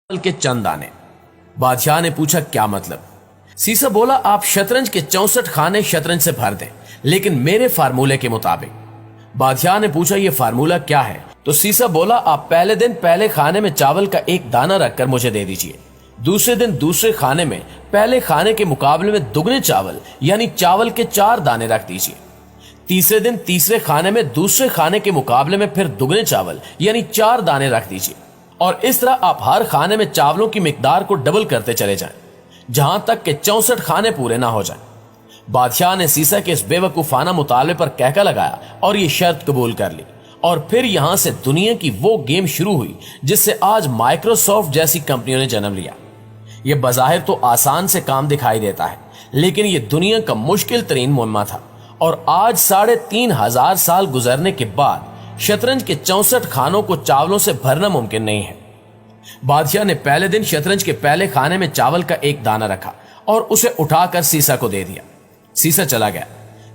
के चंद आने। बादशाह ने पूछा क्या मतलब? सीसा बोला आप शतरंज के 64 खाने शतरंज से भर दें, लेकिन मेरे फार्मूले के मुताबिक। बादशाह ने पूछा ये फार्मूला क्या है? तो सीसा बोला आप पहले दिन पहले खाने में चावल का एक दाना रखकर मुझे दे दीजिए, दूसरे दिन दूसरे खाने में पहले खाने के मुकाबले में दुगने चावल यानी चावल के 4 दाने रख दीजिए, तीसरे दिन तीसरे खाने में दूसरे खाने के मुकाबले में फिर दुगने चावल यानी 4 दाने रख दीजिए, और इस तरह आप हर खाने में चावलों की मिकदार को डबल करते चले जाएं, जहां तक के 64 खाने पूरे ना हो जाएं। बादशाह ने सीसा के इस बेवकूफाना मुतालबे पर कहका लगाया और ये शर्त कबूल कर ली, और फिर यहां से दुनिया की वो गेम शुरू हुई जिससे आज माइक्रोसॉफ्ट जैसी कंपनियों ने जन्म लिया। यह बज़ाहिर तो आसान से काम दिखाई देता है, लेकिन यह दुनिया का मुश्किल तरीन मुहिम्मा था, और आज 3500 साल गुजरने के बाद शतरंज के 64 खानों को चावलों से भरना मुमकिन नहीं है। बादशाह ने पहले दिन शतरंज के पहले खाने में चावल का एक दाना रखा और उसे उठाकर सीसा को दे दिया। सीसा चला गया।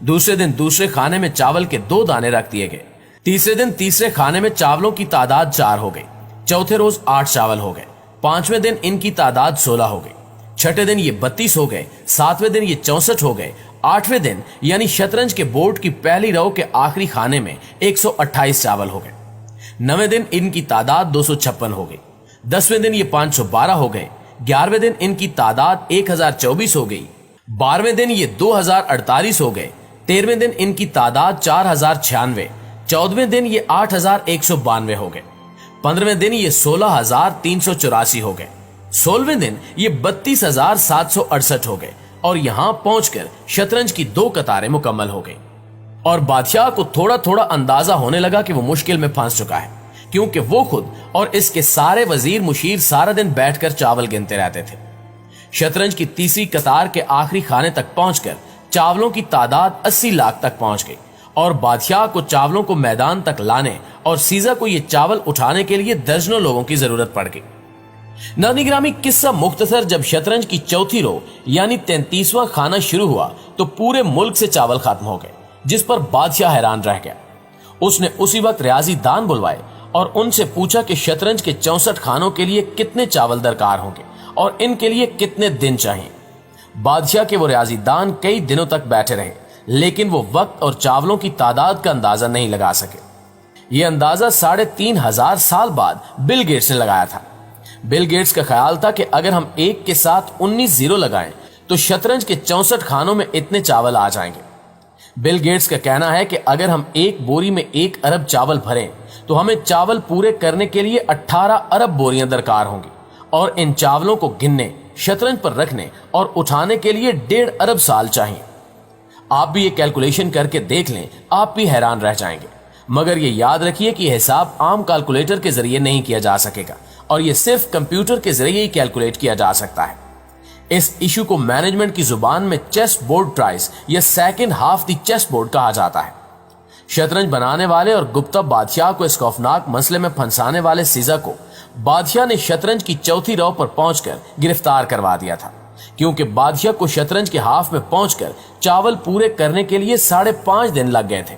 दूसरे दिन दूसरे खाने में चावल के 2 दाने रख दिए गए। तीसरे दिन तीसरे खाने में चावलों की तादाद 4 हो गई। चौथे रोज 8 चावल हो गए। 5वें दिन इनकी तादाद 16 हो गई। छठे दिन ये 32 हो गए। 7वें दिन ये 64 हो गए। 8वें दिन यानी शतरंज के बोर्ड की पहली रो के आखिरी खाने में 128 चावल हो गए। 9वें दिन इनकी तादाद 256 हो गई। 10वें दिन ये 512 हो गए। 11वें दिन इनकी तादाद 1024 हो गई। 12वें दिन ये 2048 हो गए। 13वें दिन इनकी तादाद 4096। 14वें दिन ये 8192 हो गए। 15वें दिन ये 16384 हो गए। 16वें दिन ये 32768 हो गए, और यहां पहुंचकर शतरंज की 2 कतारें मुकम्मल हो गई। और बादशाह को थोड़ा थोड़ा अंदाजा होने लगा कि वो मुश्किल में फंस चुका है, क्योंकि वो खुद और इसके सारे वजीर मुशीर सारा दिन बैठकर चावल गिनते रहते थे। शतरंज की तीसरी कतार के आखिरी खाने तक पहुंचकर चावलों की तादाद 80 लाख तक पहुंच गई, और बादशाह को चावलों को मैदान तक लाने और सीजा को ये चावल उठाने के लिए दर्जनों लोगों की जरूरत पड़ गई। नानिग्रामी किस्सा मुख्तसर, जब शतरंज की चौथी रो यानी 33वां खाना शुरू हुआ तो पूरे मुल्क से चावल खत्म हो गए, जिस पर बादशाह हैरान रह गया। उसने उसी वक्त रियाजी दान बुलवाए और उनसे पूछा कि शतरंज के 64 खानों के लिए कितने चावल दरकार होंगे और इनके लिए कितने दिन चाहिए। बादशाह के वो रियाजी दान कई दिनों तक बैठे रहे, लेकिन वो वक्त और चावलों की तादाद का अंदाजा नहीं लगा सके। ये अंदाजा 3500 साल बाद बिल गेट्स ने लगाया था। बिल गेट्स का ख्याल था कि अगर हम 1 के साथ 19 जीरो लगाएं तो शतरंज के 64 खानों में इतने चावल आ जाएंगे। बिल गेट्स का कहना है कि अगर हम एक बोरी में 1 अरब चावल भरें तो हमें चावल पूरे करने के लिए 18 अरब बोरियां दरकार होंगी, और इन चावलों को गिनने, शतरंज पर रखने और उठाने के लिए 1.5 अरब साल चाहिए। आप भी ये कैलकुलेशन करके देख लें, आप भी हैरान रह जाएंगे। मगर ये याद रखिए कि हिसाब आम कैलकुलेटर के जरिए नहीं किया जा सकेगा, और ये सिर्फ कंप्यूटर के जरिए ही कैलकुलेट किया जा सकता है। इस इशू को मैनेजमेंट की जुबान में चेस बोर्ड प्राइस या second half the chess board कहा जाता है। शतरंज बनाने वाले और गुप्ता बादशाह को इस खौफनाक मसले में फंसाने वाले सीजा को बादशाह ने शतरंज की चौथी रो पर पहुंचकर गिरफ्तार करवा दिया था, क्योंकि बादशाह को शतरंज के हाफ में पहुंचकर चावल पूरे करने के लिए 5.5 दिन लग गए थे।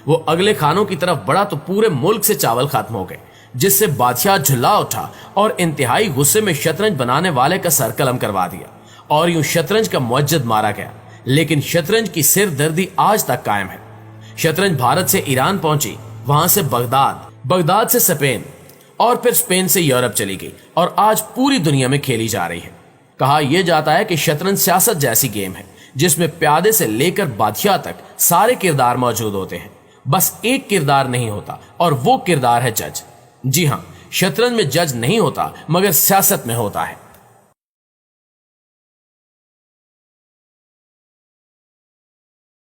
वो अगले खानों की तरफ बढ़ा तो पूरे मुल्क से चावल खत्म हो गए, जिससे बादशाह झुल्ला उठा और इंतहाई गुस्से में शतरंज बनाने वाले का सर कलम करवा दिया, और यूं शतरंज का मुअज्जद मारा गया। लेकिन शतरंज की सिरदर्दी आज तक कायम है। शतरंज भारत से ईरान पहुंची, वहां से बगदाद, बगदाद से स्पेन, और फिर स्पेन से यूरोप चली गई, और आज पूरी दुनिया में खेली जा रही है। कहा यह जाता है कि शतरंज सियासत जैसी गेम है, जिसमें प्यादे से लेकर बादशाह तक सारे किरदार मौजूद होते हैं। बस एक किरदार नहीं होता, और वो किरदार है जज। जी हां, शतरंज में जज नहीं होता, मगर सियासत में होता है।